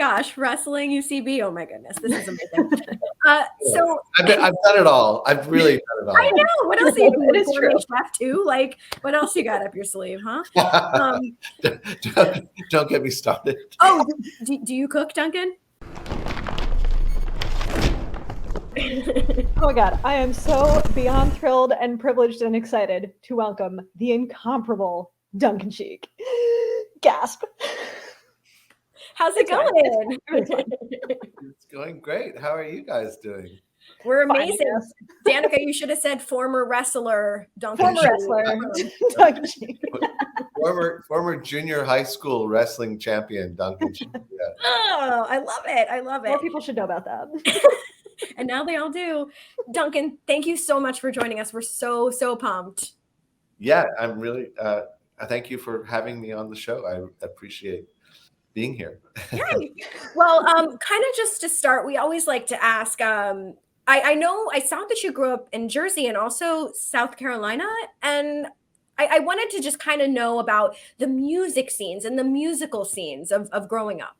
gosh, wrestling, UCB. Oh my goodness, this is amazing. So I've done it all. I've really done it all. I know. What else are you doing? It is true. Chef too. Like, what else you got up your sleeve, huh? Don't get me started. Oh, do you cook, Duncan? Oh my God, I am so beyond thrilled and privileged and excited to welcome the incomparable Duncan Sheik. Gasp. How's it going? It's going great. How are you guys doing? We're amazing. Danica, you should have said former wrestler Duncan Sheik. Duncan Sheik. Former junior high school wrestling champion Duncan Sheik. Yeah. Oh, I love it. I love it. More people should know about that. And now they all do. Duncan, thank you so much for joining us. We're so pumped. Yeah, I'm really thank you for having me on the show. I appreciate being here. Yeah. Well, kind of just to start, we always like to ask, I know I saw that you grew up in Jersey and also South Carolina, and I wanted to just kind of know about the music scenes and the musical scenes of growing up.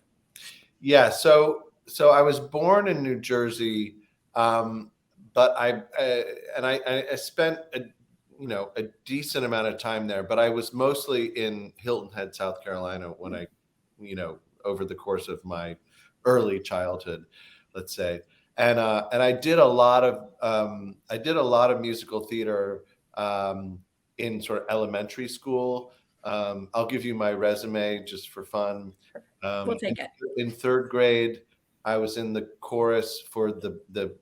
Yeah, so I was born in New Jersey, but I spent a decent amount of time there, but I was mostly in Hilton Head, South Carolina when I, over the course of my early childhood, let's say. And I did a lot of musical theater in sort of elementary school. I'll give you my resume just for fun. We'll take it. In third grade, I was in the chorus for the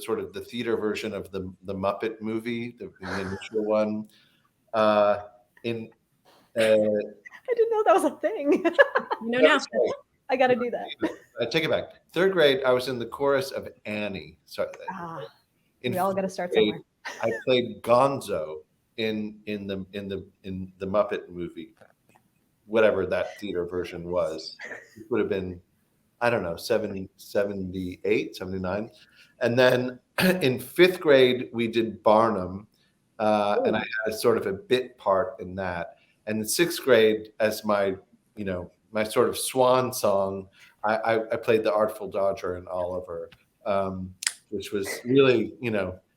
sort of the theater version of the Muppet movie, the initial one. I didn't know that was a thing. No. I got to do that. I take it back. Third grade, I was in the chorus of Annie. So we all got to start somewhere. I played Gonzo in the Muppet movie, whatever that theater version was. It would have been, I don't know, 78, 79. And then in fifth grade, we did Barnum, and I had a sort of a bit part in that. And in sixth grade, as my sort of swan song, I played the Artful Dodger in Oliver, which was really,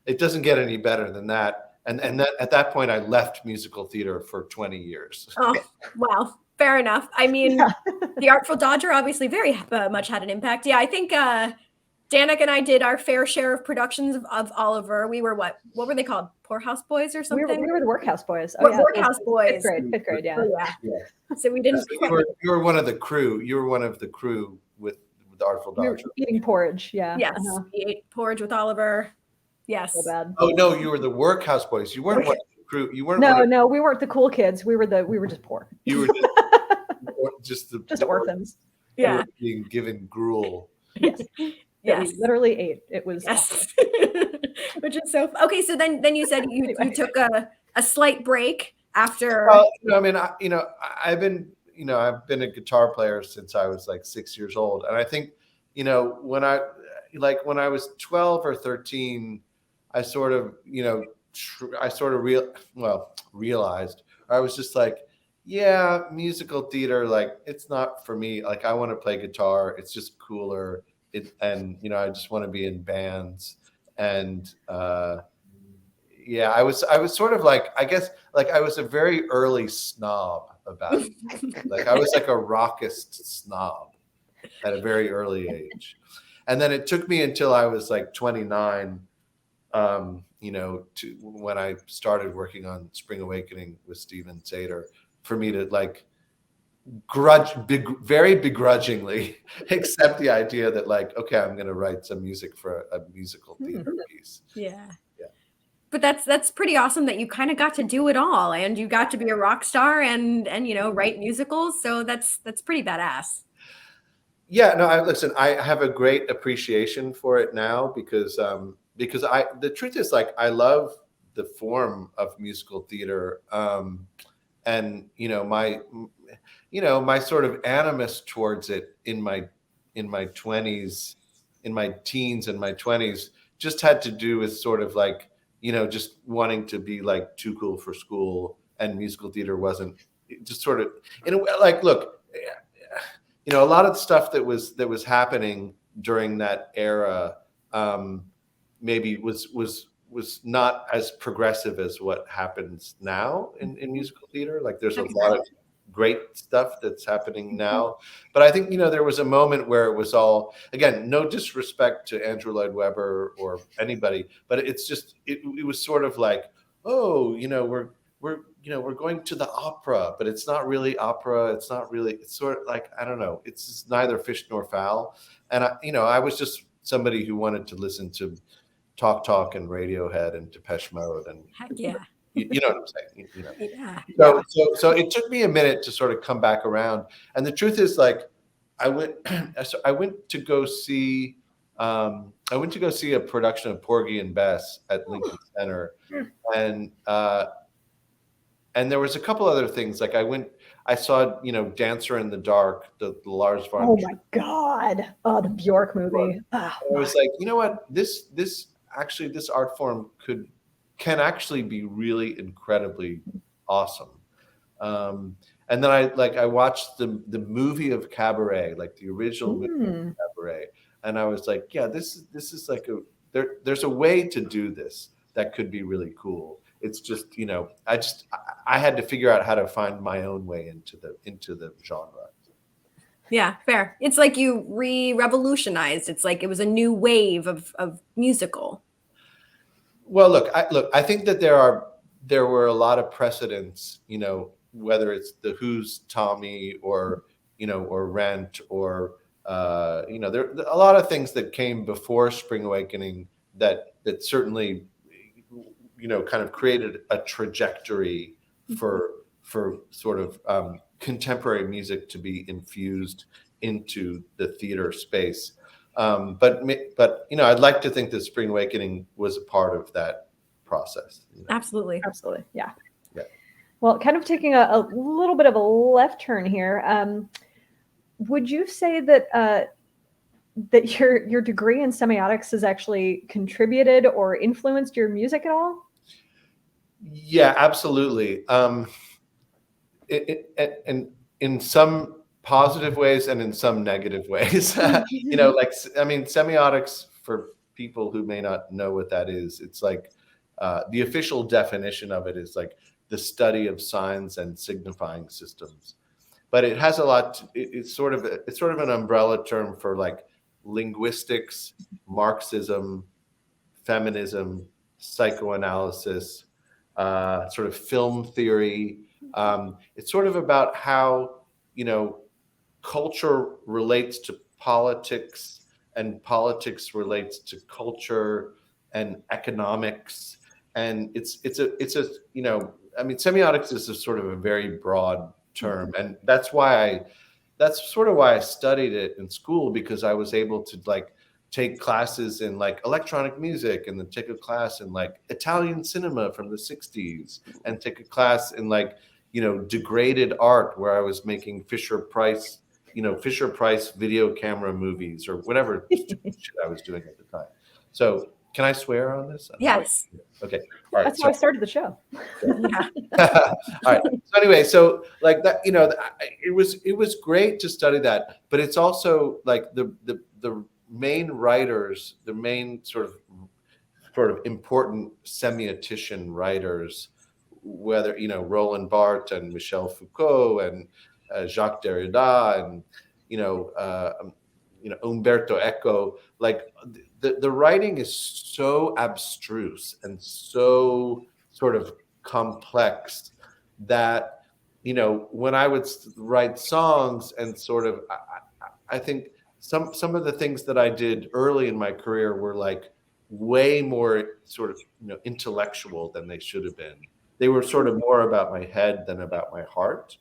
it doesn't get any better than that. And that, at that point, I left musical theater for 20 years. Oh, wow. Fair enough. I mean, the Artful Dodger obviously very much had an impact. Yeah, I think Danica and I did our fair share of productions of Oliver. We were what were they called? Poorhouse Boys or something? We were the Workhouse Boys. Workhouse Boys. Fifth grade, yeah. Oh, yeah. So we didn't. So you were one of the crew. You were one of the crew with the Artful Dodger. We were eating porridge, yeah. Yes, we ate porridge with Oliver. Yes. So bad. Oh no, you were the Workhouse Boys. You weren't one of the crew. You weren't. No, we weren't the cool kids. We were just poor. You were just orphans. Yeah, being given gruel. Yes. Yes. We literally ate. It was which is so okay. So then you said you took a slight break after. Well, I mean, I've been a guitar player since I was like 6 years old, and I think when I was 12 or 13, I sort of realized, I was just like, yeah, musical theater, like it's not for me. Like I want to play guitar. It's just cooler. I just want to be in bands. And I was sort of like, I guess, like I was a very early snob about it. Like I was like a rockist snob at a very early age. And then it took me until I was like 29, to when I started working on Spring Awakening with Steven Zader, for me to like very begrudgingly accept the idea that like, okay, I'm going to write some music for a musical theater piece. Yeah. But that's pretty awesome that you kind of got to do it all, and you got to be a rock star and write musicals. So that's pretty badass. Yeah, no, I have a great appreciation for it now because the truth is, like, I love the form of musical theater. And my sort of animus towards it in my 20s, in my teens and my 20s, just had to do with sort of like, just wanting to be like too cool for school, and musical theater wasn't, just sort of in a way, like, look, a lot of the stuff that was happening during that era maybe was not as progressive as what happens now in musical theater. Like there's a lot of great stuff that's happening now, but I think there was a moment where it was all, again, no disrespect to Andrew Lloyd Webber or anybody, but it's just it was sort of like, oh, we're going to the opera, but it's not really opera. It's not really. It's sort of like, I don't know. It's just neither fish nor fowl. And I was just somebody who wanted to listen to Talk and Radiohead and Depeche Mode, and Heck yeah. you know what I'm saying. Yeah. So it took me a minute to sort of come back around. And the truth is, like, I went to go see a production of Porgy and Bess at Lincoln Center, and there was a couple other things. Like I saw Dancer in the Dark, the Lars von. Oh my God! Oh, the Bjork movie. I was like, you know what? This art form can actually be really incredibly awesome. And then I watched the movie of Cabaret, like the original movie of Cabaret, and I was like, yeah, this is like there's a way to do this that could be really cool. It's just I had to figure out how to find my own way into the genre. Yeah, fair. It's like you revolutionized. It's like it was a new wave of musical. Well, look, I think that there were a lot of precedents, whether it's the Who's Tommy or Rent or there are a lot of things that came before Spring Awakening that certainly kind of created a trajectory for sort of contemporary music to be infused into the theater space. But I'd like to think that Spring Awakening was a part of that process. Absolutely. Yeah. Yeah. Well, kind of taking a little bit of a left turn here. Would you say that your degree in semiotics has actually contributed or influenced your music at all? Yeah, absolutely. And in some positive ways and in some negative ways. Semiotics, for people who may not know what that is, it's like the official definition of it is like the study of signs and signifying systems. But it has a lot. It's sort of an umbrella term for like linguistics, Marxism, feminism, psychoanalysis, sort of film theory. It's sort of about how culture relates to politics, and politics relates to culture and economics, and semiotics is a sort of a very broad term, and that's sort of why I studied it in school, because I was able to like take classes in like electronic music, and then take a class in like Italian cinema from the 60s, and take a class in like degraded art, where I was making Fisher Price video camera movies or whatever shit I was doing at the time. So can I swear on this? Yes. Okay. All right. That's how I started the show. Yeah. All right. So anyway, so like that, it was great to study that, but it's also like the main writers, the main sort of important semiotician writers, whether Roland Barthes and Michel Foucault and Jacques Derrida and Umberto Eco, like the writing is so abstruse and so sort of complex that when I would write songs, and sort of I think some of the things that I did early in my career were like way more sort of intellectual than they should have been. They were sort of more about my head than about my heart.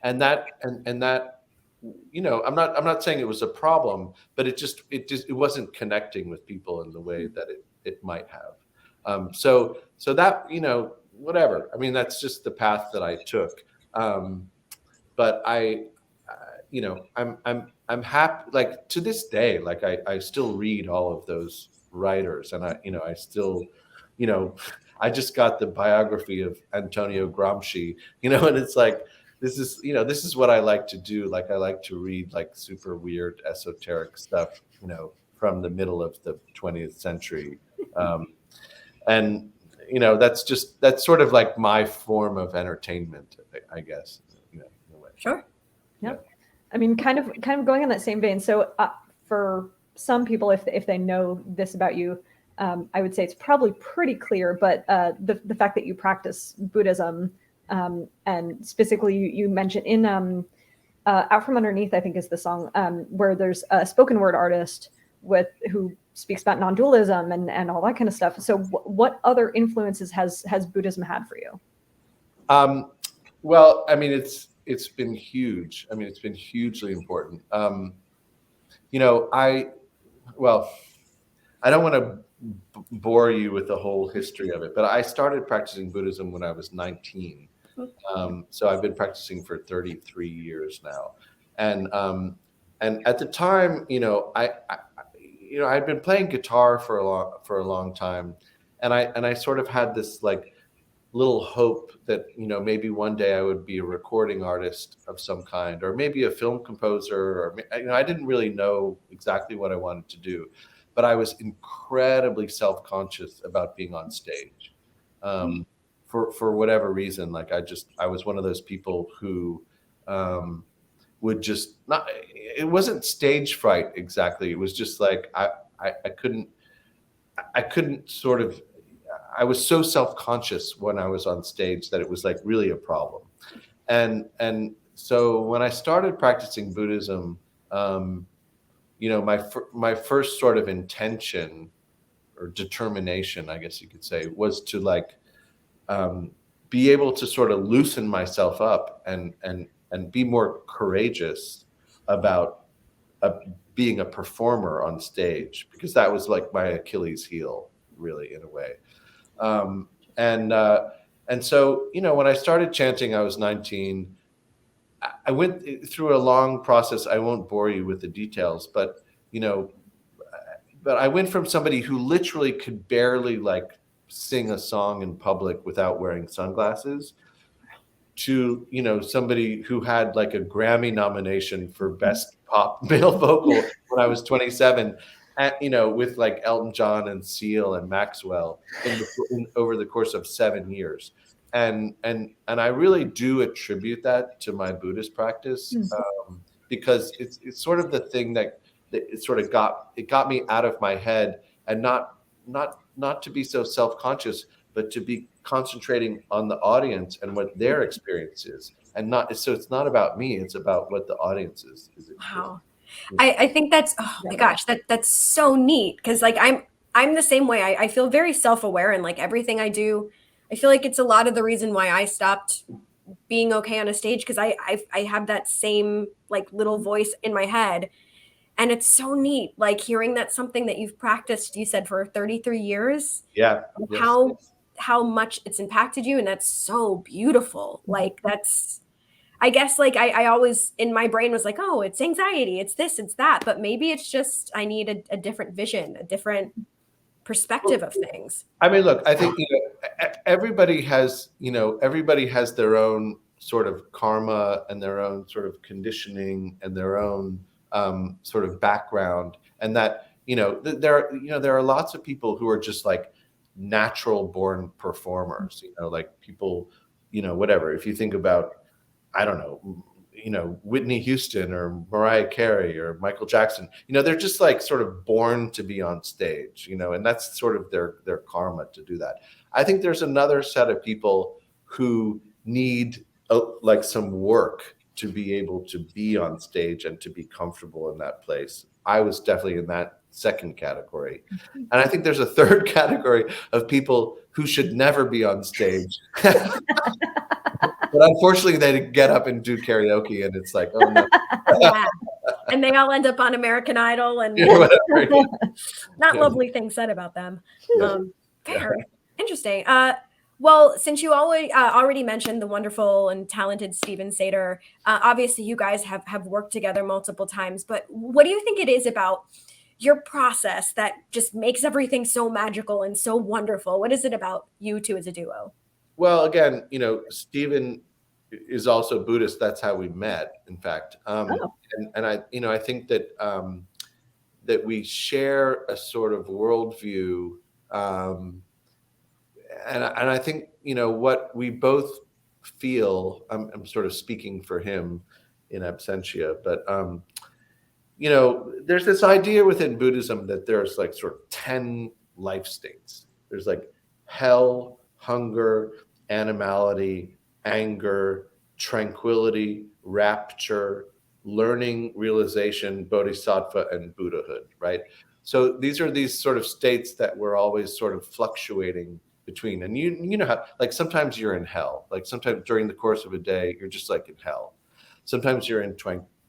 And that I'm not saying it was a problem, but it wasn't connecting with people in the way that it might have. So that, whatever. I mean, that's just the path that I took. But I'm happy, like to this day, like I still read all of those writers, and I still, I just got the biography of Antonio Gramsci, and it's like, this is what I like to do. Like I like to read like super weird esoteric stuff, from the middle of the 20th century. And that's sort of like my form of entertainment, I guess, in a way. Sure. Yeah. I mean, kind of going in that same vein. So for some people, if they know this about you, I would say it's probably pretty clear, but the fact that you practice Buddhism, and specifically you mentioned in Out From Underneath, I think is the song, where there's a spoken word artist who speaks about non-dualism and all that kind of stuff. So what other influences has Buddhism had for you? Well, I mean, it's been huge. I mean, it's been hugely important. I don't want to bore you with the whole history of it, but I started practicing Buddhism when I was 19. So I've been practicing for 33 years now. And at the time, I'd been playing guitar for a long time. And I sort of had this like little hope that, maybe one day I would be a recording artist of some kind, or maybe a film composer, or, I didn't really know exactly what I wanted to do, but I was incredibly self-conscious about being on stage. For whatever reason, like I was one of those people who would just not, it wasn't stage fright exactly. It was just like, I couldn't sort of, I was so self-conscious when I was on stage that it was like really a problem. And so when I started practicing Buddhism, my first sort of intention or determination, I guess you could say, was to like be able to sort of loosen myself up and be more courageous about being a performer on stage, because that was like my Achilles heel, really, in a way. And so, when I started chanting, I was 19. I went through a long process. I won't bore you with the details, but I went from somebody who literally could barely like sing a song in public without wearing sunglasses to, somebody who had like a Grammy nomination for best pop male vocal when I was 27, with like Elton John and Seal and Maxwell over the course of 7 years. And I really do attribute that to my Buddhist practice, because it's sort of the thing that it sort of got me out of my head, and not to be so self-conscious, but to be concentrating on the audience and what their experience is, and it's not about me, it's about what the audience is. Wow. I think that's, oh my gosh, that's so neat, because like I'm the same way. I feel very self-aware, and like everything I do, I feel like it's a lot of the reason why I stopped being okay on a stage, because I have that same like little voice in my head. And it's so neat, like hearing that's something that you've practiced, you said, for 33 years. Yeah. How much it's impacted you. And that's so beautiful. Like that's, I guess, like I always in my brain was like, oh, it's anxiety, it's this, it's that. But maybe it's just I need a different vision, a different perspective of things. I mean, look, I think everybody has their own sort of karma and their own sort of conditioning and their own sort of background, and that there are lots of people who are just like natural born performers, like people, whatever. If you think about, I don't know, Whitney Houston or Mariah Carey or Michael Jackson, they're just like sort of born to be on stage, and that's sort of their karma to do that. I think there's another set of people who need like some work to be able to be on stage and to be comfortable in that place. I was definitely in that second category. And I think there's a third category of people who should never be on stage. But unfortunately, they get up and do karaoke, and it's like, oh no. Yeah. And they all end up on American Idol, and not lovely things said about them. Fair. Interesting. Well, since you already mentioned the wonderful and talented Steven Sater, obviously you guys have worked together multiple times, but what do you think it is about your process that just makes everything so magical and so wonderful? What is it about you two as a duo? Well, again, Steven is also Buddhist. That's how we met, in fact. Oh. And I think that that we share a sort of worldview, and I think what we both feel. I'm sort of speaking for him in absentia, but there's this idea within Buddhism that there's like sort of 10 life states. There's like hell, hunger, animality, anger, tranquility, rapture, learning, realization, bodhisattva, and Buddhahood, right? So these are these sort of states that we're always sort of fluctuating between. And you know how, like, sometimes you're in hell. Like sometimes during the course of a day, you're just like in hell. Sometimes you're in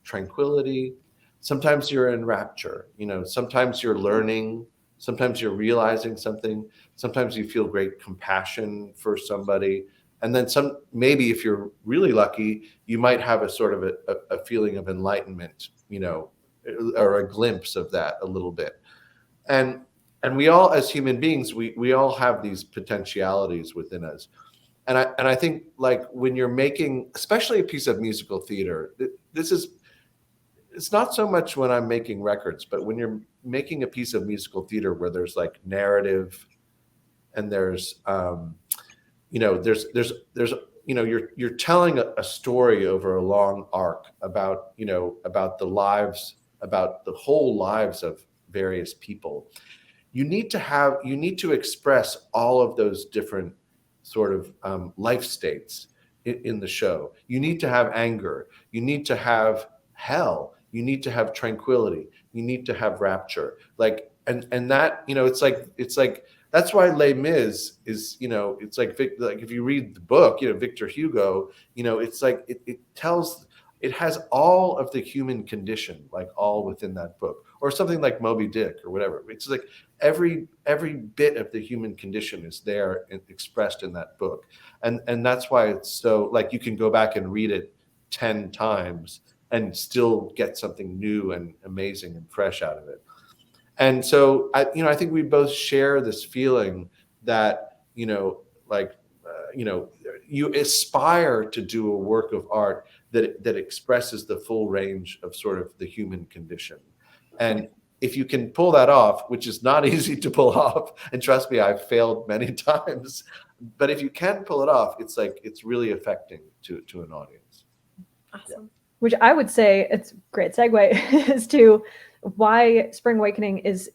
tranquility. Sometimes you're in rapture. Sometimes you're learning. Sometimes you're realizing something. Sometimes you feel great compassion for somebody. And then maybe if you're really lucky, you might have a sort of a feeling of enlightenment, or a glimpse of that a little bit. And we all, as human beings, we all have these potentialities within us. And I think, like, when you're making, especially a piece of musical theater, it's not so much when I'm making records, but when you're making a piece of musical theater where there's like narrative and there's you're telling a story over a long arc about the lives, about the whole lives of various people. You need to express all of those different sort of life states in the show. You need to have anger. You need to have hell. You need to have tranquility. You need to have rapture. Like, and that, it's like that's why Les Mis is, it's like if you read the book, Victor Hugo, it's like it has all of the human condition, like, all within that book. Or something like Moby Dick or whatever. It's like every bit of the human condition is there and expressed in that book. And that's why it's so, like, you can go back and read it 10 times and still get something new and amazing and fresh out of it. And so I think we both share this feeling that, you aspire to do a work of art that expresses the full range of sort of the human condition. And if you can pull that off, which is not easy to pull off, and trust me, I've failed many times, but if you can pull it off, it's like, it's really affecting to an audience. Awesome. Which I would say, it's a great segue as to why Spring Awakening is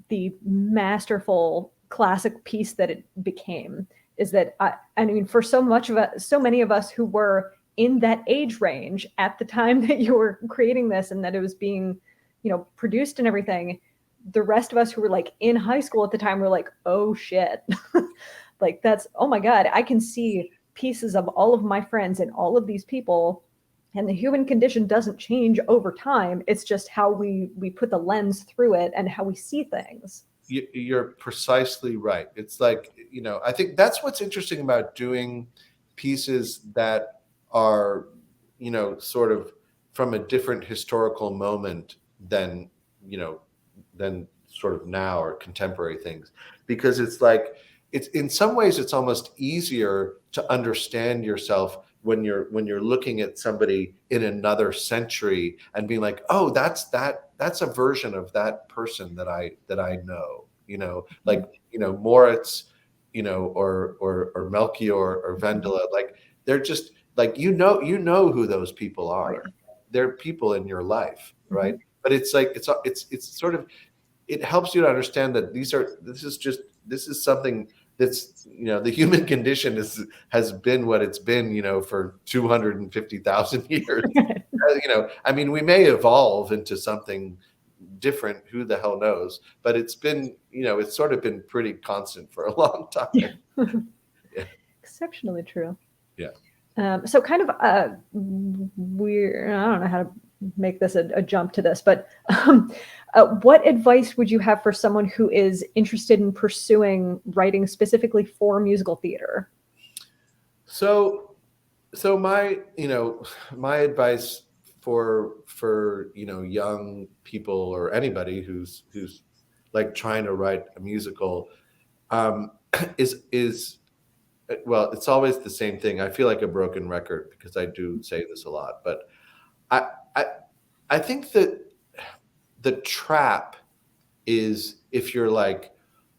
the masterful classic piece that it became. Is that, I mean, for so many of us who were in that age range at the time that you were creating this and that it was being, produced and everything, the rest of us who were like in high school at the time were like, oh shit, like, that's, oh my God, I can see pieces of all of my friends and all of these people. And the human condition doesn't change over time. It's just how we put the lens through it and how we see things. You're precisely right. It's like, I think that's what's interesting about doing pieces that are, sort of from a different historical moment than sort of now, or contemporary things, because it's like, it's in some ways it's almost easier to understand yourself when you're looking at somebody in another century and being like, oh, that's a version of that person that I know, like, Moritz, or Melchior or Vendela, like, they're just like, who those people are. Right. They're people in your life, right? Mm-hmm. But it's like, it's sort of, it helps you to understand that this is something that's, the human condition has been what it's been, for 250,000 years. I mean, we may evolve into something different, who the hell knows, but it's been, it's sort of been pretty constant for a long time. Yeah. Exceptionally true. Yeah. So kind of weird, I don't know how to make this a jump to this, but what advice would you have for someone who is interested in pursuing writing specifically for musical theater? So my advice for young people, or anybody who's like trying to write a musical, is well, it's always the same thing. I feel like a broken record because I do say this a lot, but I I I think that the trap is if you're like,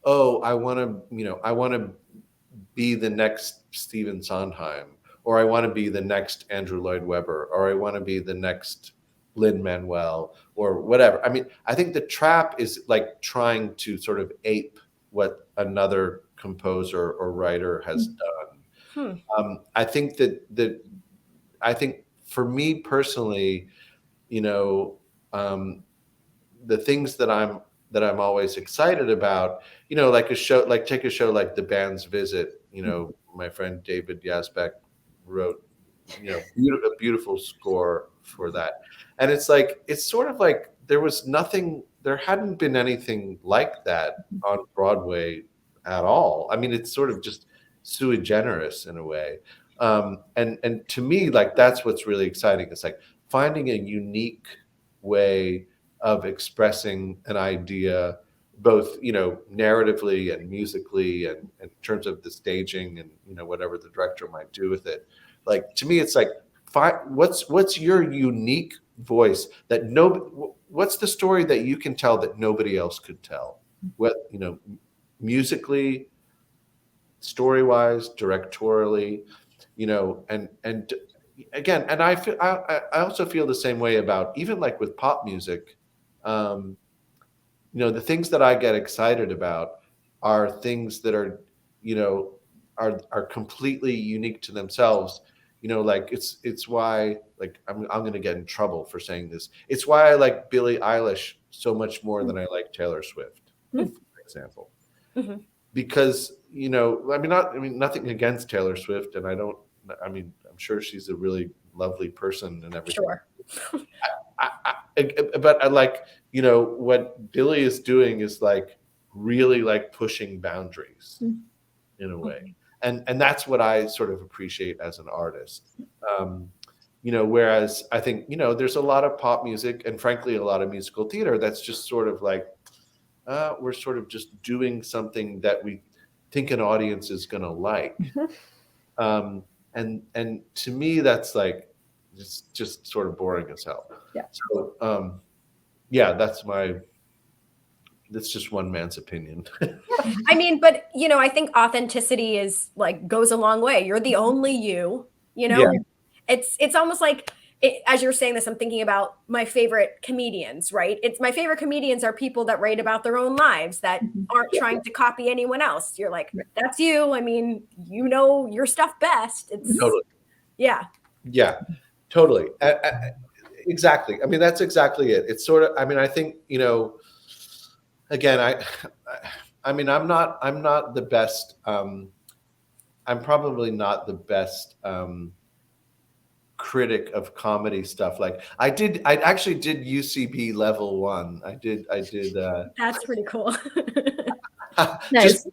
oh, I want to be the next Stephen Sondheim, or I want to be the next Andrew Lloyd Webber, or I want to be the next Lin Manuel, or whatever. I mean, I think the trap is like trying to sort of ape what another composer or writer has done. Hmm. I think I think for me personally, you know, um, the things that I'm always excited about, like a show, like take a show like The Band's Visit. My friend David Yazbek wrote, a beautiful score for that, and it's sort of like there hadn't been anything like that on Broadway at all. I mean, it's sort of just sui generis in a way, and to me, like that's what's really exciting. It's like finding a unique way of expressing an idea, both narratively and musically, and in terms of the staging and whatever the director might do with it. Like to me, it's like what's your unique voice that what's the story that you can tell that nobody else could tell, what musically, story wise, directorially, and again, and I also feel the same way about even like with pop music. um, the things that I get excited about are things that are, are completely unique to themselves. Like it's why, like I'm going to get in trouble for saying this. It's why I like Billie Eilish so much more than I like Taylor Swift, for example. Mhm. Because I mean nothing against Taylor Swift, and I mean I'm sure she's a really lovely person and everything. Sure. But I like, what Billy is doing is like really like pushing boundaries in a way. And that's what I sort of appreciate as an artist. Whereas I think, there's a lot of pop music and frankly, a lot of musical theater that's just sort of like, we're sort of just doing something that we think an audience is going to like. And to me, that's like, it's just sort of boring as hell. Yeah. So, that's just one man's opinion. I mean, but I think authenticity is like goes a long way. You're the only you. Yeah. It's almost like as you're saying this, I'm thinking about my favorite comedians, right? It's my favorite comedians are people that write about their own lives that aren't trying to copy anyone else. You're like, that's you. I mean, you know your stuff best. It's Totally. yeah. Yeah, totally. Exactly. I mean, that's exactly it. It's sort of, I mean, I think, again, I mean, I'm not the best, I'm probably not the best, critic of comedy stuff. Like I actually did UCB level 1. I did, That's pretty cool. Nice. just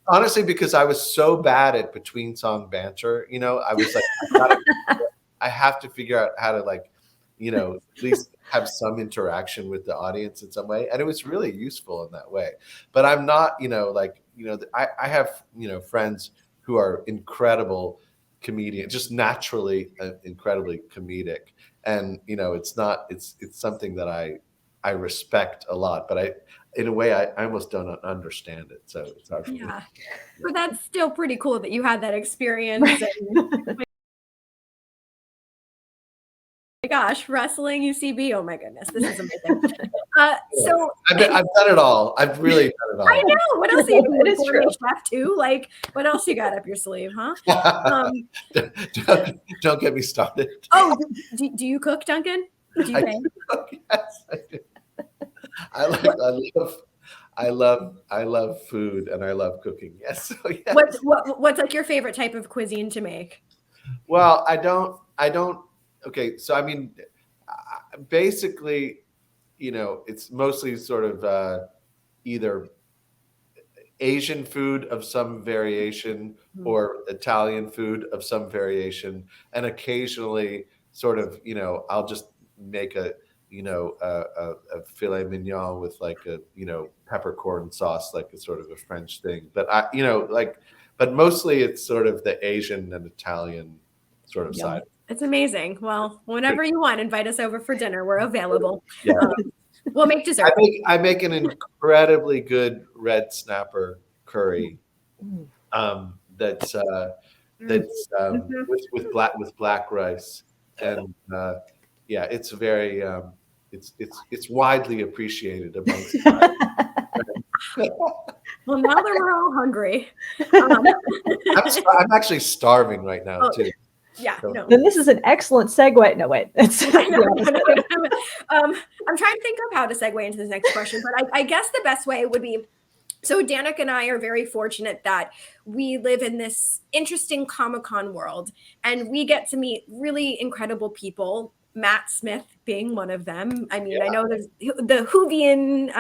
honestly, because I was so bad at between song banter, I was like, I have to figure out how to like, at least have some interaction with the audience in some way. And it was really useful in that way. But I'm not, I have, friends who are incredible comedians, just naturally incredibly comedic. And, it's something that I respect a lot, but in a way, I almost don't understand it. So it's hard for me. Yeah. But that's still pretty cool that you had that experience. And, my gosh, wrestling, UCB. Oh my goodness, this is amazing. So I've done it all. I've really done it all. I know. What else are you doing? It is true. Chef too. Like, what else you got up your sleeve, huh? Don't get me started. Oh, do you cook, Duncan? Do you bake? Yes, I do. I love food and I love cooking. Yes. So yes. What's like your favorite type of cuisine to make? Well, I don't. Okay, so I mean, basically, it's mostly sort of either Asian food of some variation or Italian food of some variation, and occasionally, sort of, I'll just make a filet mignon with like a peppercorn sauce, like a sort of a French thing. But but mostly it's sort of the Asian and Italian sort of side. It's amazing. Well, whenever you want, invite us over for dinner. We're available. Yeah. We'll make dessert. I make an incredibly good red snapper curry. That's with black rice, and yeah, it's very it's widely appreciated amongst. Well, now that we're all hungry, I'm actually starving right now too. Yeah, no. Then this is an excellent segue. No, wait. I'm trying to think of how to segue into this next question, but I guess the best way would be, so Danica and I are very fortunate that we live in this interesting Comic-Con world, and we get to meet really incredible people, Matt Smith being one of them. I mean, I know there's the Whovian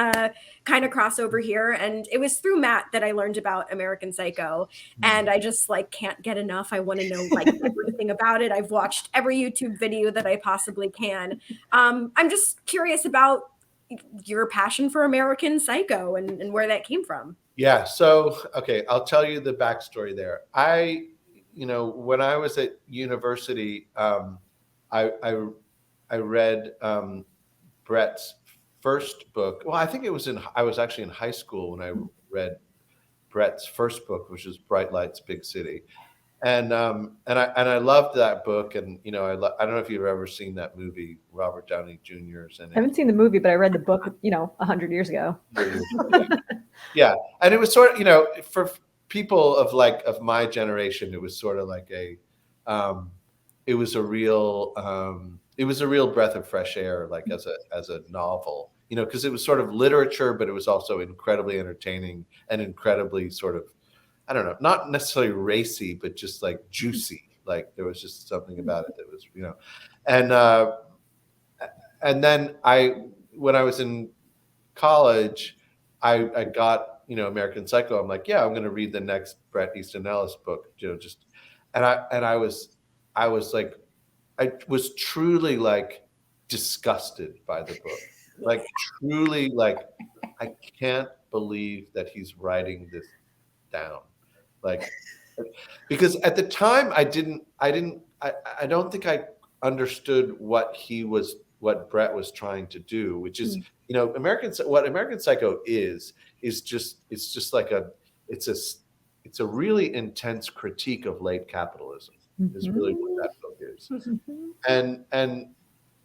kind of crossover here, and it was through Matt that I learned about American Psycho, and I just like can't get enough. I want to know like everything about it. I've watched every YouTube video that I possibly can. I'm just curious about your passion for American Psycho and where that came from. Yeah. So, okay, I'll tell you the backstory there. When I was at university, I read Brett's first book. Well, I think I was actually in high school when I read Brett's first book, which is Bright Lights, Big City. And I loved that book, and I don't know if you've ever seen that movie, Robert Downey Jr.'s. And I haven't seen the movie, but I read the book, 100 years ago. Yeah, and it was sort of, for people of my generation, it was sort of like it was a real breath of fresh air, like as a novel, because it was sort of literature, but it was also incredibly entertaining and incredibly sort of, I don't know, not necessarily racy, but just like juicy. Like there was just something about it that was, and then when I was in college, I got, American Psycho. I'm like, yeah, I'm going to read the next Bret Easton Ellis book, and I was truly like disgusted by the book, like truly like, I can't believe that he's writing this down. Like, because at the time I don't think I understood what Bret was trying to do, which is, what American Psycho is just like it's a really intense critique of late capitalism. Is really what that book is. And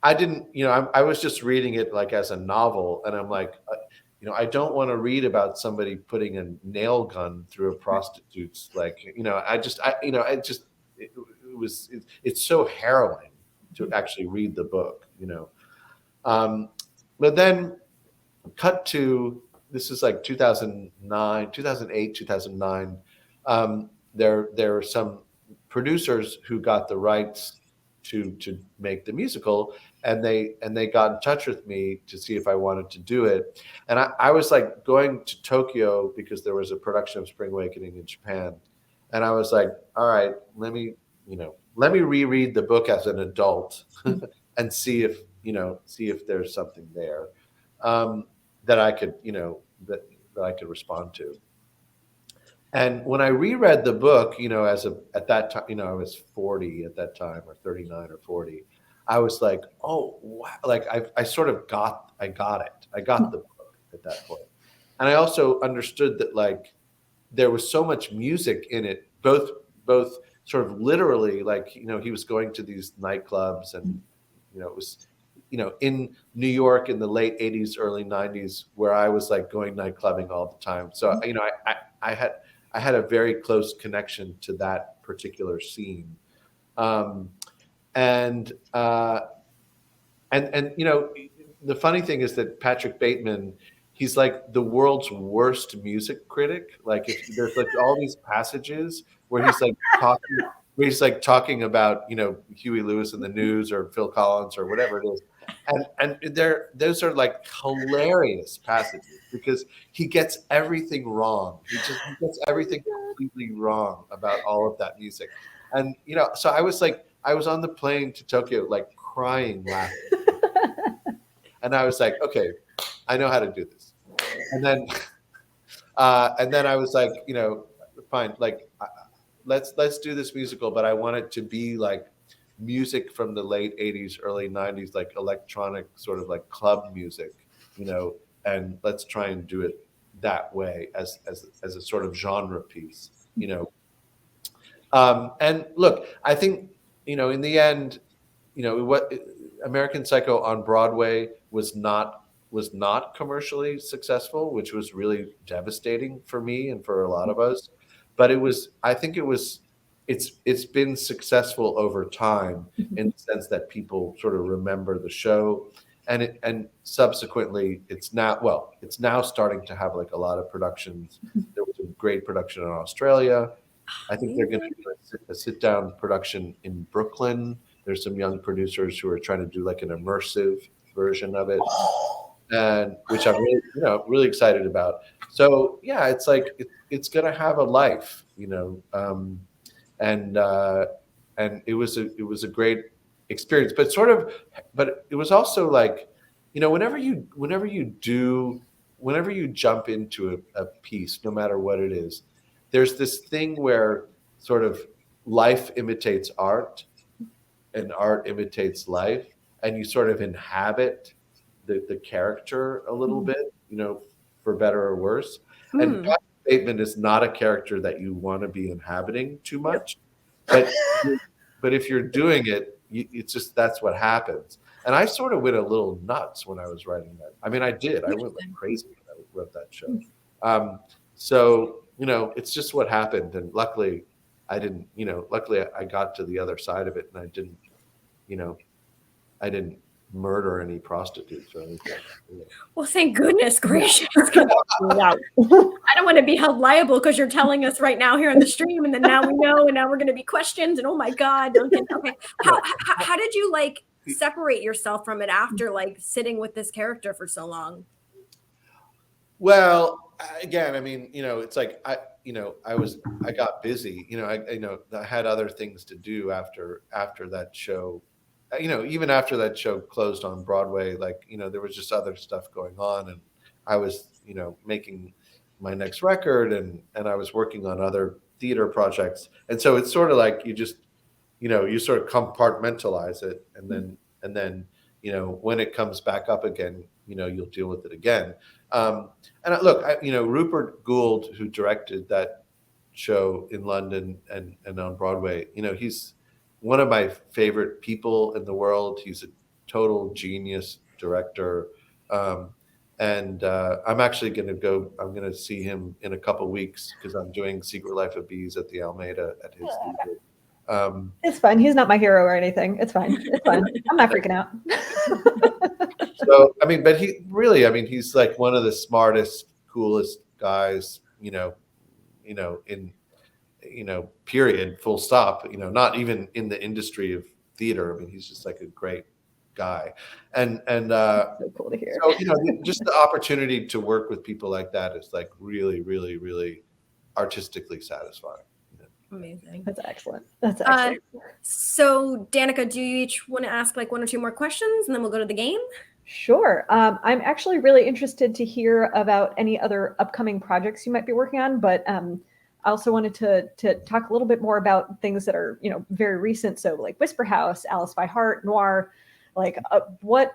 I didn't, I was just reading it like as a novel, and I'm like, I don't want to read about somebody putting a nail gun through a prostitute's, like, it's so harrowing to actually read the book, But then cut to, this is like 2008, 2009. There were some producers who got the rights to make the musical, and they got in touch with me to see if I wanted to do it. And I was like going to Tokyo because there was a production of Spring Awakening in Japan, and I was like, all right, let me reread the book as an adult and see if there's something there that I could that I could respond to. And when I reread the book, at that time, I was 40 at that time, or 39 or 40. I was like, oh wow! Like I sort of got it. I got the book at that point, and I also understood that like there was so much music in it, both sort of literally, like he was going to these nightclubs, and it was in New York in the late 80s, early 90s, where I was like going night clubbing all the time. So I had a very close connection to that particular scene. And the funny thing is that Patrick Bateman, he's like the world's worst music critic. Like if there's like all these passages where he's like talking about, Huey Lewis and the News or Phil Collins or whatever it is. And those are like hilarious passages because he gets everything wrong. He gets everything completely wrong about all of that music. And, so I was on the plane to Tokyo, like crying, laughing. And I was like, okay, I know how to do this. And then I was like, fine. Like, let's do this musical, but I want it to be like music from the late 80s, early 90s, like electronic sort of like club music, and let's try and do it that way as a sort of genre piece. And look, I think, in the end, what American Psycho on Broadway was not commercially successful, which was really devastating for me and for a lot of us. But I think it's been successful over time in the sense that people sort of remember the show, and subsequently it's now starting to have like a lot of productions. There was a great production in Australia. I think they're going to do a sit-down production in Brooklyn. There's some young producers who are trying to do like an immersive version of it, and which I'm really, really excited about. So yeah, it's like it's going to have a life, and it was a great experience. But it was also like, whenever you jump into a piece, no matter what it is, there's this thing where sort of life imitates art and art imitates life, and you sort of inhabit the character a little bit, for better or worse. And Patrick Bateman is not a character that you want to be inhabiting too much, but if you're doing it, it's just, that's what happens. And I sort of went a little nuts when I was writing that. I mean, I did. I went like crazy when I wrote that show. So it's just what happened, and luckily I didn't. Luckily I got to the other side of it, and I didn't murder any prostitutes or anything. Well, thank goodness gracious. Wow. I don't want to be held liable because you're telling us right now here on the stream, and then now we know, and now we're going to be questioned, and oh my God, Duncan. Okay, how did you like separate yourself from it after like sitting with this character for so long? Well, again, I mean, it's like I got busy. I had other things to do after that show. Even after that show closed on Broadway, like, there was just other stuff going on, and I was, making my next record, and I was working on other theater projects. And so it's sort of like you just, you sort of compartmentalize it, and then, when it comes back up again, you'll deal with it again. Rupert Gould, who directed that show in London and on Broadway, he's one of my favorite people in the world. He's a total genius director. And I'm actually I'm going to see him in a couple weeks because I'm doing Secret Life of Bees at the Almeida at his theater. It's fine. He's not my hero or anything. It's fine. It's fine. I'm not freaking out. So, I mean, but he's like one of the smartest, coolest guys, period, full stop, not even in the industry of theater. I mean, he's just like a great guy. And so cool to hear. So, just the opportunity to work with people like that is like really, really, really artistically satisfying. Amazing. That's excellent. That's excellent. So, Danica, do you each want to ask like one or two more questions, and then we'll go to the game? Sure. I'm actually really interested to hear about any other upcoming projects you might be working on, but I also wanted to talk a little bit more about things that are, very recent. So like Whisper House, Alice by Heart, Noir, like what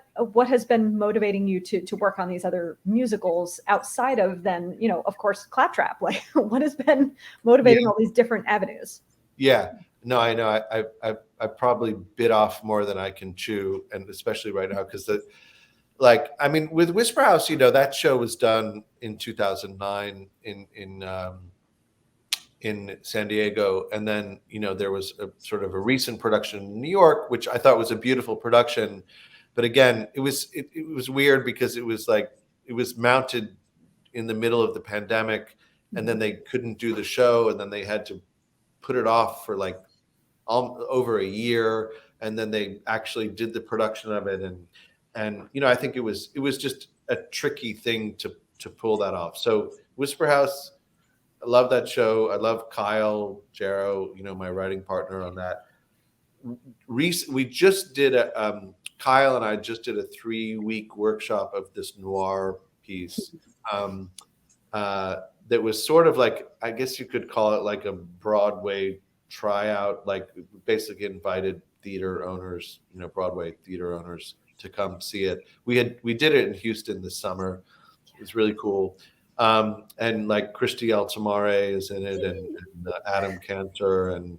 has been motivating you to work on these other musicals outside of then, of course, Claptrap? Like what has been motivating all these different avenues? Yeah, no, I know. I probably bit off more than I can chew, and especially right now because with Whisper House, that show was done in 2009 in San Diego, and then there was a sort of a recent production in New York, which I thought was a beautiful production, but again, it was weird because it was mounted in the middle of the pandemic, and then they couldn't do the show, and then they had to put it off for like over a year, and then they actually did the production of it, and I think it was just a tricky thing to pull that off. So Whisper House, I love that show. I love Kyle Jarrow, my writing partner on that. We just did Kyle and I just did a 3-week workshop of this noir piece that was sort of like, I guess you could call it like a Broadway tryout, like basically invited theater owners, Broadway theater owners to come see it. We did it in Houston this summer. It was really cool. And like Christy Altamare is in it, and Adam Cantor, and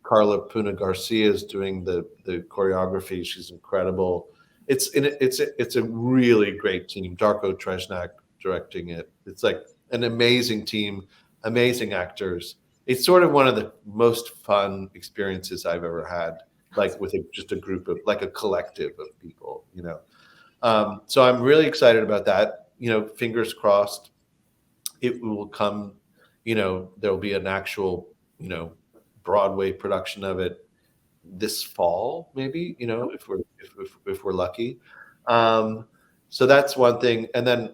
Carla Puna Garcia is doing the choreography. She's incredible. It's a really great team. Darko Tresnak directing it. It's like an amazing team, amazing actors. It's sort of one of the most fun experiences I've ever had, like with just a group of, like a collective of people, So I'm really excited about that. Fingers crossed it will come, there'll be an actual, Broadway production of it this fall, maybe, if we're lucky. So that's one thing. And then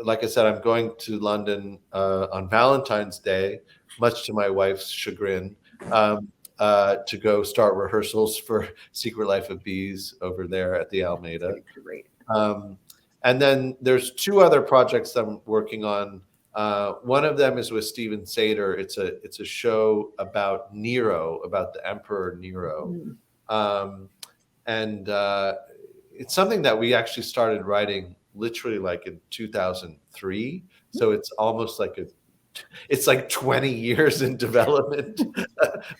like I said, I'm going to London on Valentine's Day, much to my wife's chagrin, to go start rehearsals for Secret Life of Bees over there at the Almeida. Great. And then there's 2 other projects I'm working on. One of them is with Steven Sater. It's a show about Nero, about the Emperor Nero. And it's something that we actually started writing literally like in 2003. So it's almost like it's like 20 years in development,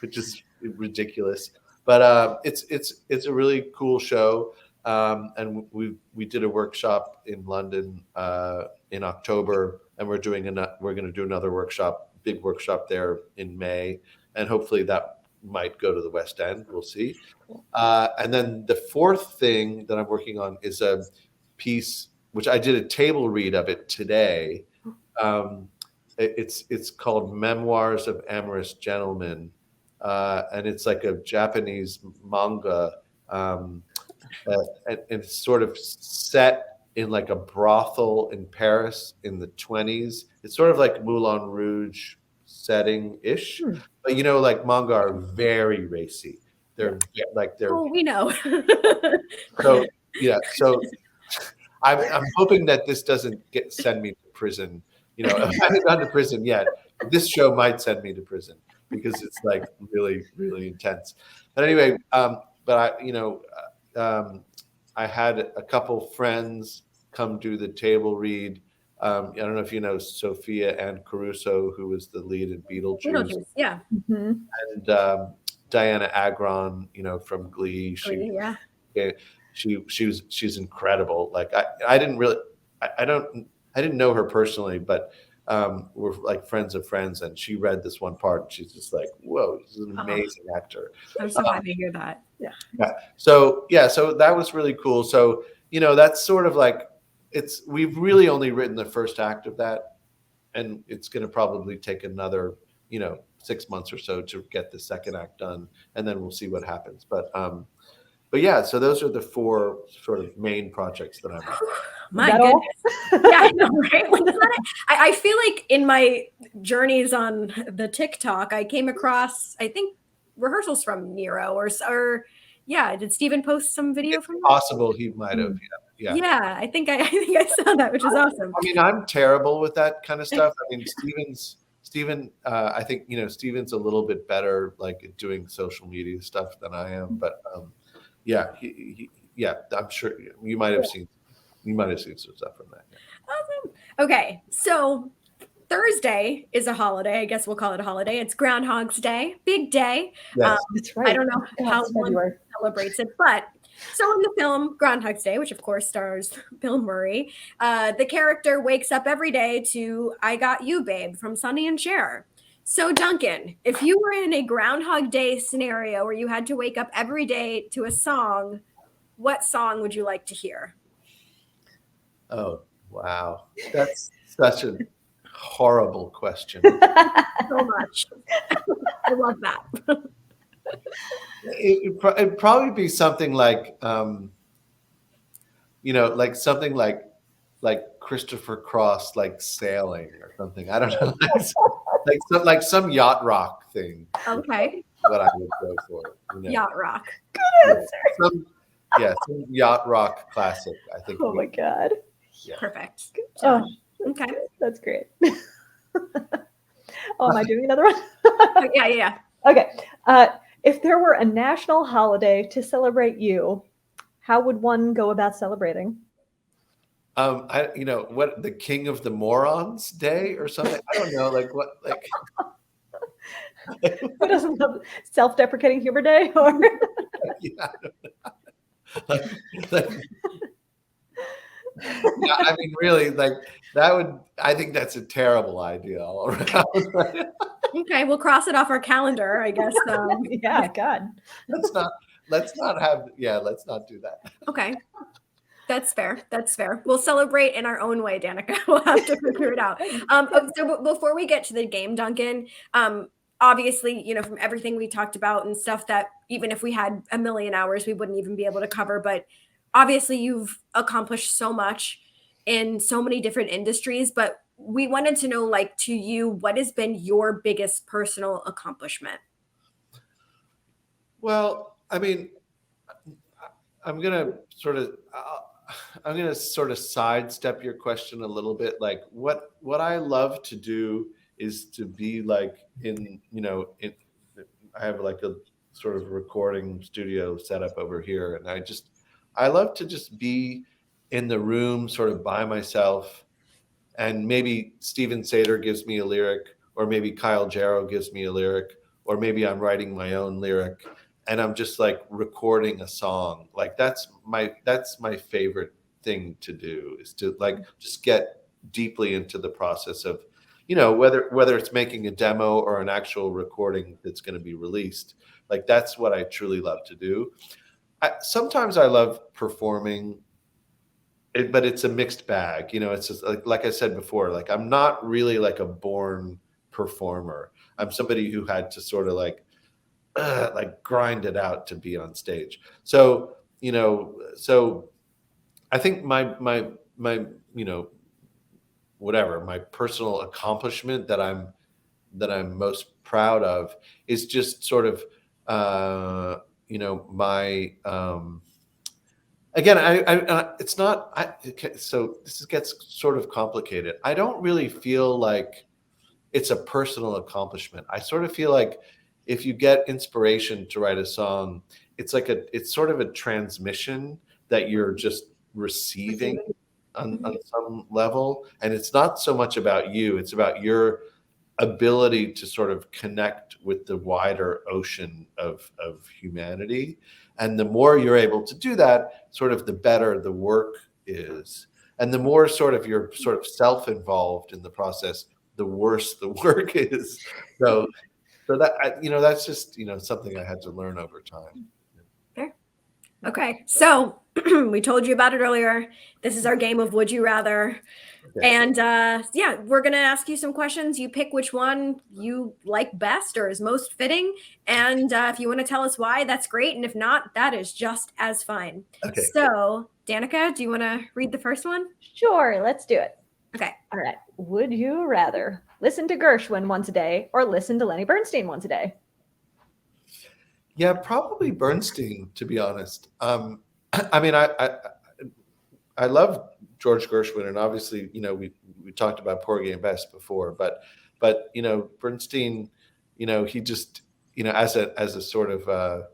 which is ridiculous. But it's a really cool show. And we did a workshop in London in October, and we're going to do another big workshop there in May, and hopefully that might go to the West End. We'll see. And then the 4th thing that I'm working on is a piece which I did a table read of it today. It's called Memoirs of Amorous Gentlemen, and it's like a Japanese manga. And it's sort of set in like a brothel in Paris in the 20s. It's sort of like Moulin Rouge setting-ish. But like manga are very racy. They're Oh, we know. So yeah, so I'm hoping that this doesn't send me to prison. I haven't gone to prison yet. This show might send me to prison because it's like really, really intense. But anyway, but I had a couple friends come do the table read. I don't know if you know Sophia Ann Caruso, who was the lead in Beetlejuice. Yeah. Mm-hmm. And Diana Agron, from Glee. She's incredible. Like I didn't know her personally, but we're like friends of friends, and she read this one part, and she's just like, whoa, she's an amazing actor. I'm so happy to hear that. Yeah. So that was really cool. So that's sort of like we've really only written the first act of that, and it's going to probably take another 6 months or so to get the second act done, and then we'll see what happens. But yeah, so those are the 4 sort of main projects that I'm on. My goodness. Yeah, I know, right? I feel like in my journeys on the TikTok, I came across, I think, rehearsals from Nero or yeah. Did Steven post some video from that? Possible he might have. Yeah. Yeah, I think I saw that, which is awesome. I mean, I'm terrible with that kind of stuff. I mean, Steven, I think, Steven's a little bit better like at doing social media stuff than I am, but yeah, I'm sure you might have seen some stuff from that. Awesome. Okay, so Thursday is a holiday. I guess we'll call it a holiday. It's Groundhog's Day, big day. Yes. That's right. I don't know how one celebrates it, but so in the film Groundhog's Day, which of course stars Bill Murray, the character wakes up every day to "I Got You, Babe" from Sonny and Cher. So Duncan, if you were in a Groundhog Day scenario where you had to wake up every day to a song, what song would you like to hear? Oh, wow. That's such a horrible question. So much. I love that. It'd probably be something like, like something like Christopher Cross, like Sailing or something. I don't know. like some yacht rock thing. Okay. What I would go for. Yacht rock. Good answer. Some yacht rock classic, I think. Oh my God. Yeah. Perfect. Oh, Okay. That's great. Oh, am I doing another one? Yeah. Okay. If there were a national holiday to celebrate you, how would one go about celebrating? What, the King of the Morons Day or something? I don't know, like what, like Who doesn't love self-deprecating humor day? Or yeah, like, like, yeah, I mean, really, like that would. I think that's a terrible idea all around. Okay, we'll cross it off our calendar, I guess. yeah, God. let's not. Let's not have. Yeah, let's not do that. Okay. That's fair. That's fair. We'll celebrate in our own way, Danica. We'll have to figure it out. So before we get to the game, Duncan, obviously, from everything we talked about and stuff that even if we had a million hours, we wouldn't even be able to cover. But obviously, you've accomplished so much in so many different industries. But we wanted to know, like, to you, what has been your biggest personal accomplishment? Well, I mean, I'm gonna sort of. I'm going to sort of sidestep your question a little bit. Like what I love to do is to be like I have like a sort of recording studio set up over here. And I love to just be in the room sort of by myself. And maybe Steven Sater gives me a lyric, or maybe Kyle Jarrow gives me a lyric, or maybe I'm writing my own lyric. And I'm just like recording a song. Like that's my favorite thing to do, is to like just get deeply into the process of, whether it's making a demo or an actual recording that's going to be released. Like that's what I truly love to do. Sometimes I love performing, but it's a mixed bag. It's just like I said before, like I'm not really like a born performer. I'm somebody who had to sort of like grind it out to be on stage. So I think my whatever, my personal accomplishment that I'm most proud of is just sort of my again, it's not. So this gets sort of complicated. I don't really feel like it's a personal accomplishment. I sort of feel like if you get inspiration to write a song, it's sort of a transmission that you're just receiving on some level. And it's not so much about you, it's about your ability to sort of connect with the wider ocean of humanity. And the more you're able to do that, sort of the better the work is. And the more sort of you're sort of self-involved in the process, the worse the work is. So that, that's just, something I had to learn over time. Fair. Okay. So we told you about it earlier. This is our game of Would You Rather. Okay. And we're going to ask you some questions. You pick which one you like best or is most fitting. And if you want to tell us why, that's great. And if not, that is just as fine. Okay. So Danica, do you want to read the first one? Sure. Let's do it. Okay. All right. Would you rather listen to Gershwin once a day or listen to Lenny Bernstein once a day? Yeah, probably Bernstein, to be honest. I mean, I love George Gershwin, and obviously, we talked about Porgy and Bess before, but Bernstein, he just, as a sort of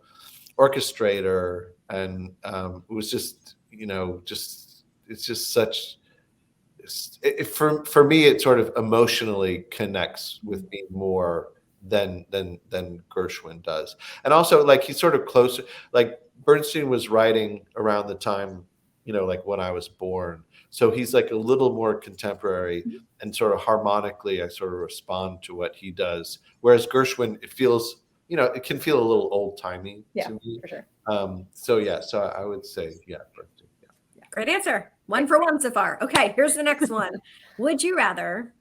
orchestrator, and it was just, it's just such. For me, it sort of emotionally connects with me more than Gershwin does. And also, like, he's sort of closer. Like Bernstein was writing around the time, like when I was born. So he's like a little more contemporary, and sort of harmonically, I sort of respond to what he does. Whereas Gershwin, it feels, it can feel a little old timey to me. For sure. So I would say, Bernstein. Yeah. Great answer. 1 for 1 so far. Okay, here's the next one. Would you rather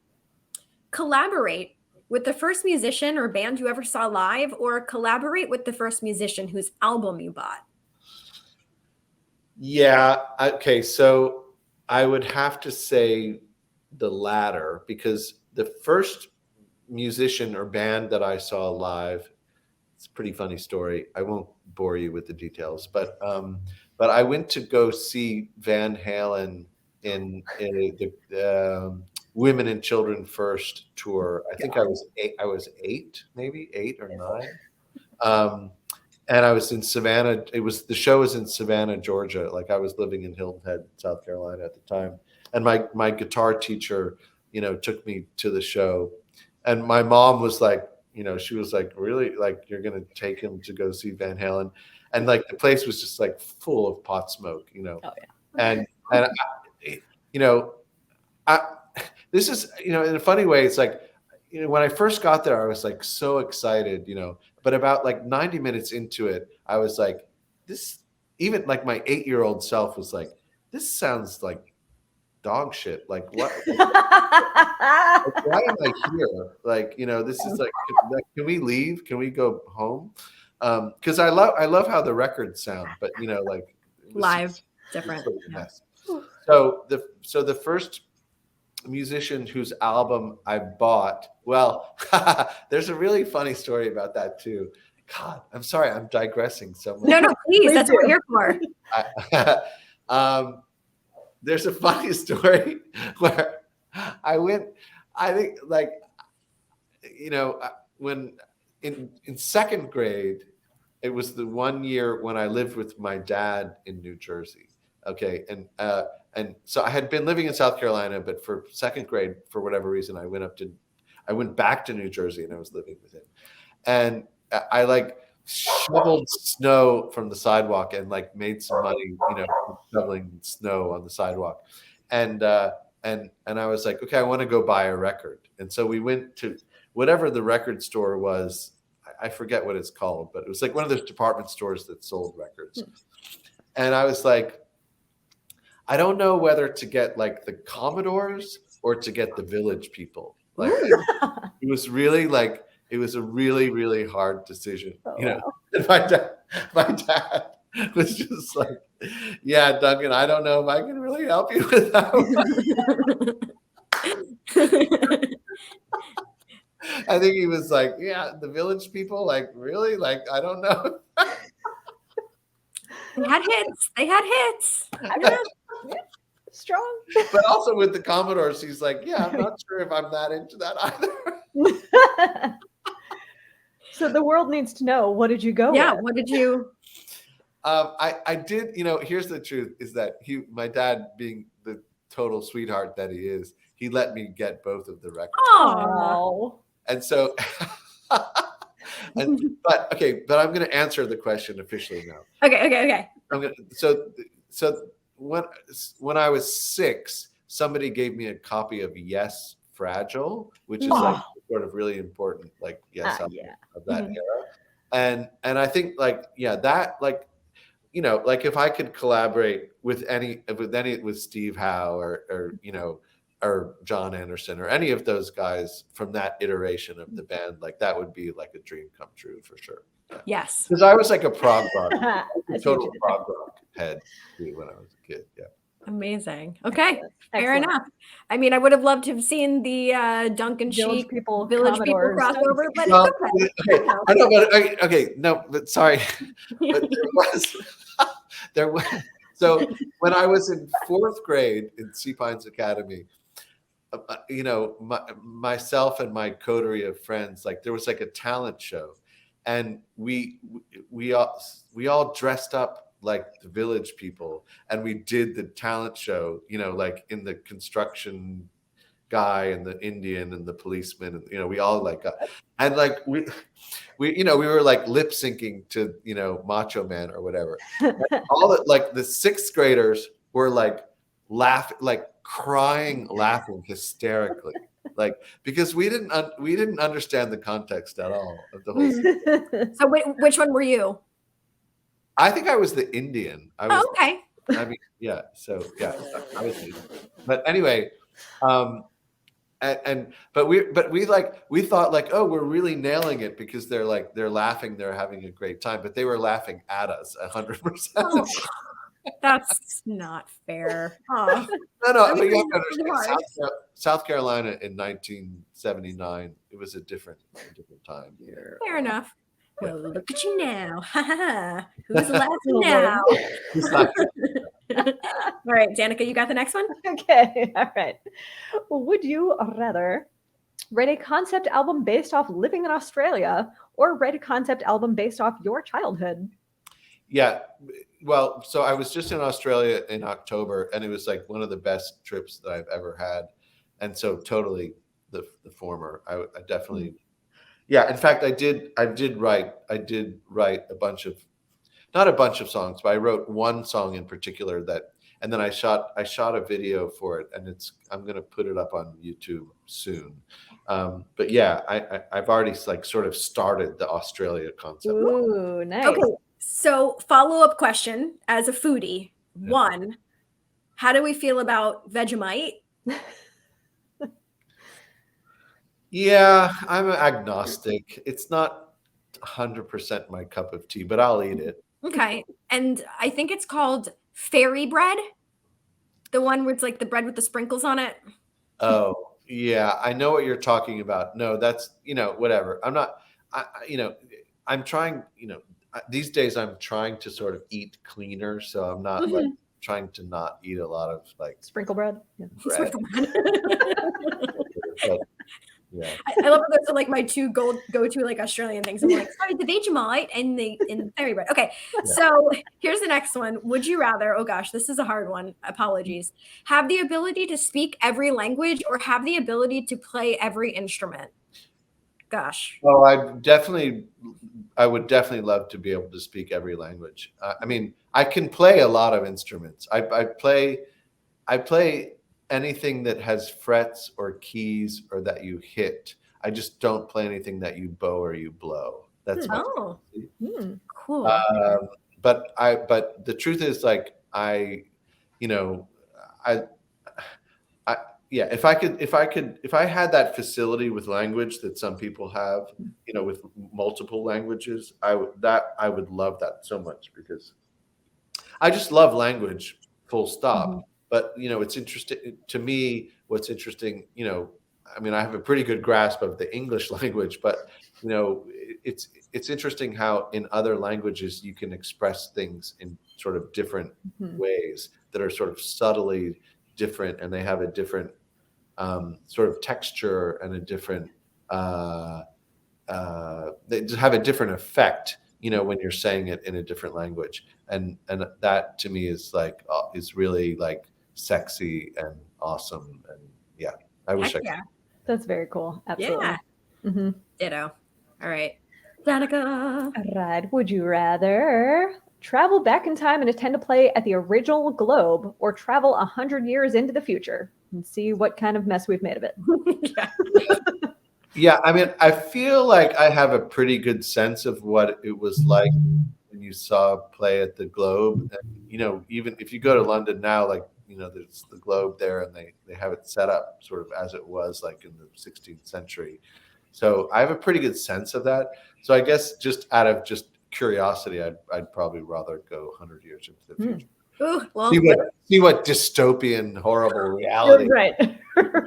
collaborate with the first musician or band you ever saw live, or collaborate with the first musician whose album you bought? Yeah. Okay. So I would have to say the latter, because the first musician or band that I saw live, it's a pretty funny story. I won't bore you with the details, but I went to go see Van Halen in Women and Children First tour. I think I was eight, maybe 8 or 9. And I was in Savannah. The show was in Savannah, Georgia. Like I was living in Hilton Head, South Carolina at the time. And my guitar teacher, took me to the show. And my mom was like, she was like, really, like, you're going to take him to go see Van Halen? And like the place was just like full of pot smoke, Oh, yeah. and this is, in a funny way, it's like, when I first got there, I was like so excited, but about like 90 minutes into it, I was like, this, even like my 8-year-old self was like, this sounds like dog shit. Like what? Like, why am I here? Like, this is like, can we leave? Can we go home? Because I love how the records sound, but like live different. Yeah. So the first musician whose album I bought, well, there's a really funny story about that too. God, I'm sorry, I'm digressing so much. No, please, that's what we're here for. There's a funny story where I think like, when in second grade, it was the one year when I lived with my dad in New Jersey. Okay. And so I had been living in South Carolina, but for second grade, for whatever reason, I went back to New Jersey and I was living with him. And I like shoveled snow from the sidewalk and like made some money, shoveling snow on the sidewalk. And I was like, okay, I want to go buy a record. And so we went to whatever the record store was. I forget what it's called, but it was like one of those department stores that sold records. And I was like, I don't know whether to get like the Commodores or to get the Village People. Like it was really like, it was a really, really hard decision. Wow. And my dad was just like, yeah, Duncan, I don't know if I can really help you with that one. I think he was like, yeah, the Village People, like, really? Like, I don't know. They had hits. Yeah. Strong. But also with the Commodores, he's like, yeah, I'm not sure if I'm that into that either. So the world needs to know, what did you go Yeah, with? what did you? I did, here's the truth, is that my dad, being the total sweetheart that he is, he let me get both of the records. Oh. And so, but I'm going to answer the question officially now. Okay. So when I was 6, somebody gave me a copy of Yes, Fragile, which is like sort of really important, like Yes album of that era. And I think like, that like, like if I could collaborate with Steve Howe or John Anderson or any of those guys from that iteration of the band, like that would be like a dream come true for sure. Yes. Because I was like a prog rock, total prog rock head when I was a kid. Yeah. Amazing. Okay. Fair enough. I mean, I would have loved to have seen the Duncan Sheik Village People crossover, but no, but sorry. But there was so when I was in 4th grade in Sea Pines Academy, myself and my coterie of friends, like there was like a talent show, and we all dressed up like the Village People, and we did the talent show, like in the construction guy and the Indian and the policeman, and we all like and like we were like lip syncing to Macho Man or whatever. All the like the 6th graders were like crying, laughing hysterically, like because we didn't understand the context at all of the whole thing. So which one were you? I think I was the Indian. I was, okay. I mean, yeah. So yeah, I was. But anyway, but we thought like, oh, we're really nailing it because they're laughing, they're having a great time, but they were laughing at us 100%. That's not fair. Oh. No. But you have to understand, South Carolina in 1979, it was a different time here. Fair enough. Well, look at you now. Who's laughing now? All right, Danica, you got the next one? Okay, all right. Would you rather write a concept album based off living in Australia or write a concept album based off your childhood? Yeah. Well, so I was just in Australia in October, and it was like one of the best trips that I've ever had. And so totally the former. I definitely, yeah. In fact, I did write a bunch of, not a bunch of songs, but I wrote one song in particular that, and then I shot a video for it, and I'm going to put it up on YouTube soon. But yeah, I've already like sort of started the Australia concept. Ooh, nice. Okay, so follow-up question as a foodie. Yeah. One, how do we feel about Vegemite? Yeah, I'm an agnostic. It's not 100% my cup of tea, but I'll eat it. Okay, and I think it's called fairy bread. The one where it's like the bread with the sprinkles on it. Oh, yeah, I know what you're talking about. No, that's, whatever. I'm not, I'm trying, these days I'm trying to sort of eat cleaner. So I'm not like trying to not eat a lot of like Sprinkle bread. Yeah. bread. But, yeah. I love that those are like my two go-to like Australian things. I'm like, sorry, the Vegemite and the fairy bread. Okay, Yeah. so here's the next one. Would you rather, oh gosh, this is a hard one. Apologies. Have the ability to speak every language or have the ability to play every instrument? Gosh. Oh, I would definitely love to be able to speak every language. I mean, I can play a lot of instruments. I play anything that has frets or keys or that you hit. I just don't play anything that you bow or you blow. That's my Cool. but the truth is, like, yeah, if I had that facility with language that some people have, with multiple languages, I would love that so much, because I just love language, full stop. But, it's interesting to me. What's interesting, I mean, I have a pretty good grasp of the English language, but, it's interesting how in other languages you can express things in sort of different ways that are sort of subtly different, and they have a different sort of texture and a different, they just have a different effect, when you're saying it in a different language. And that to me is like, is really like sexy and awesome. And yeah, I wish I could. Yeah. That's very cool. Absolutely. Yeah. Ditto. All right. Danica. All right. Would you rather travel back in time and attend a play at the original Globe, or travel 100 years into the future and see what kind of mess we've made of it? Yeah, I mean, I feel like I have a pretty good sense of what it was like when you saw a play at the Globe. And, even if you go to London now, like, there's the Globe there, and they have it set up sort of as it was like in the 16th century. So I have a pretty good sense of that. So I guess just out of just curiosity, I'd probably rather go 100 years into the future. Ooh, well, see what dystopian, horrible reality. Right.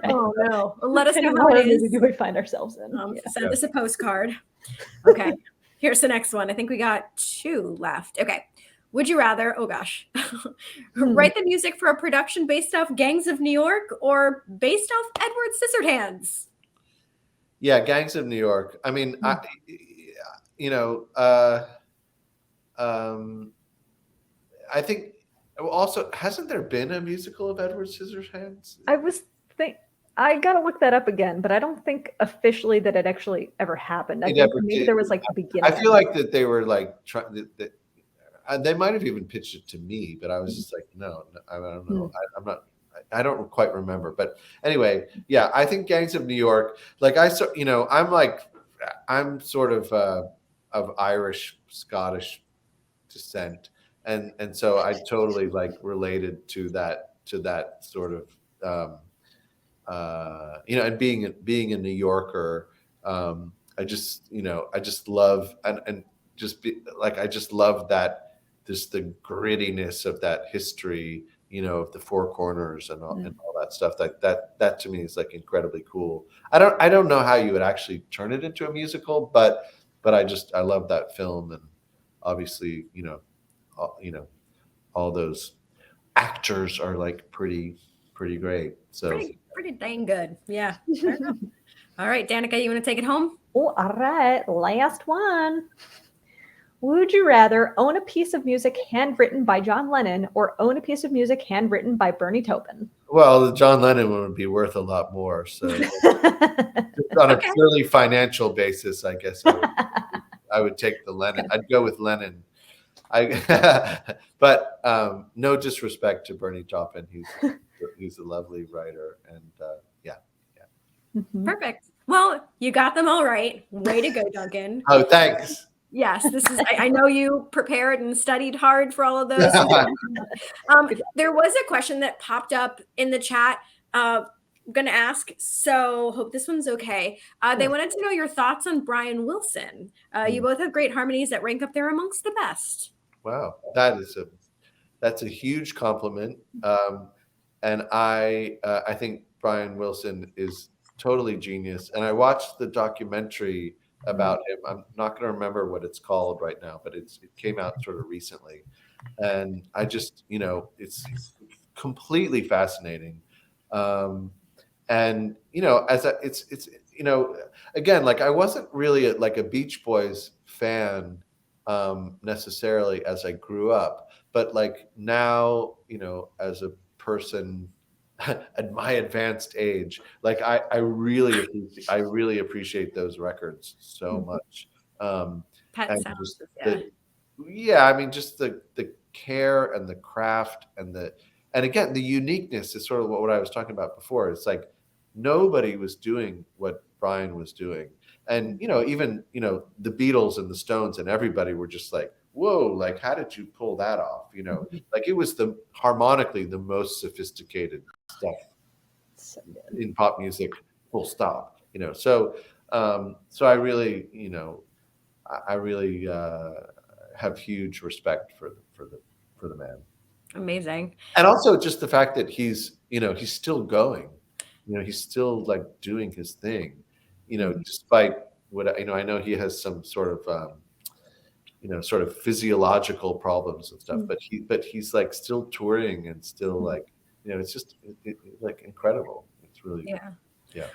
Oh no! Let us know What how it movie is. do we find ourselves in? Send us a postcard. Okay, here's the next one. I think we got 2 left. Okay. Would you rather, oh gosh, write the music for a production based off Gangs of New York or based off Edward Scissorhands? Yeah, Gangs of New York. I mean, I think also, hasn't there been a musical of Edward Scissorhands? I gotta look that up again, but I don't think officially that it actually ever happened. I think maybe there was like the beginning. I feel like that they were like trying that. They might have even pitched it to me, but I was just like, no, I don't know. I'm not. I don't quite remember. But anyway, yeah, I think Gangs of New York. Like I'm sort of Irish, Scottish descent, and so I totally like related to that sort of. And being a New Yorker, I just love and I just love that, just the grittiness of that history, of the Four Corners and all that stuff. That to me is like incredibly cool. I don't know how you would actually turn it into a musical, but I love that film, and obviously, all actors are like pretty great. So pretty dang good. Yeah. Fair enough. All right, Danica, you want to take it home? Oh, all right. Last one. Would you rather own a piece of music handwritten by John Lennon or own a piece of music handwritten by Bernie Taupin? well, the John Lennon one would be worth a lot more. So on a purely financial basis, I guess I would take the Lennon. I'd go with Lennon. But no disrespect to Bernie Taupin. He's a lovely writer, and yeah. Mhm. Perfect. Well, you got them all right. Way to go, Duncan. Oh, thanks. Yes, this is. I know you prepared and studied hard for all of those. There was a question that popped up in the chat. I'm going to ask, so hope this one's okay. They wanted to know your thoughts on Brian Wilson. You both have great harmonies that rank up there amongst the best. Wow, that's a huge compliment, and I think Brian Wilson is totally genius. And I watched the documentary about him. I'm not going to remember what it's called right now, but it came out sort of recently, and I just it's completely fascinating. And it's again, like I wasn't really like a Beach Boys fan necessarily as I grew up, but like now, as a person at my advanced age, like I really appreciate those records so much. Pet And sounds. just I mean, just the care and the craft and again, the uniqueness is sort of what I was talking about before. It's like nobody was doing what Brian was doing. And, even, the Beatles and the Stones and everybody were just like, whoa, like, how did you pull that off? Like it was harmonically the most sophisticated stuff So good. in pop music, full stop, So I really, I really have huge respect for the man. Amazing. And also just the fact that he's still going, he's still like doing his thing, despite what, I know he has some sort of physiological problems and stuff, but he's like still touring and still like, it's just like incredible. It's really, yeah.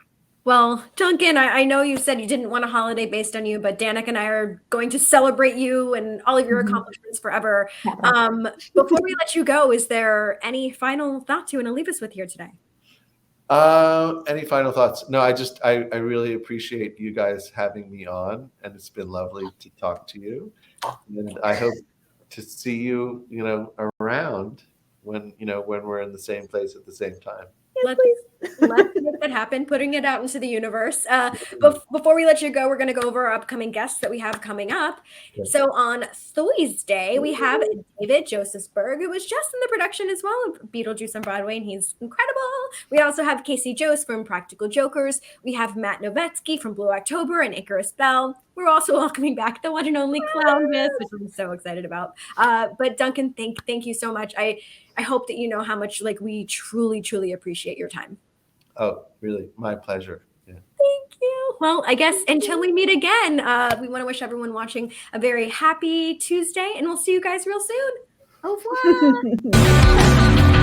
Well, Duncan, I know you said you didn't want a holiday based on you, but Danica and I are going to celebrate you and all of your accomplishments forever. Before we let you go, is there any final thoughts you want to leave us with here today? Any final thoughts? No, I really appreciate you guys having me on, and it's been lovely to talk to you. And I hope to see you, around when we're in the same place at the same time. Let's make that happen, putting it out into the universe. Before we let you go, we're going to go over our upcoming guests that we have coming up. Okay. So on Thursday, we have David Josephsberg, who was just in the production as well of Beetlejuice on Broadway, and he's incredible. We also have Casey Jost from Practical Jokers. We have Matt Novetsky from Blue October and Icarus Bell. We're also welcoming back the one and only Clown Miss, which I'm so excited about. But Duncan, thank you so much. I hope that you know how much like we truly, truly appreciate your time. Oh, really? My pleasure. Yeah. Thank you. Well, I guess until we meet again, we want to wish everyone watching a very happy Tuesday, and we'll see you guys real soon. Au revoir.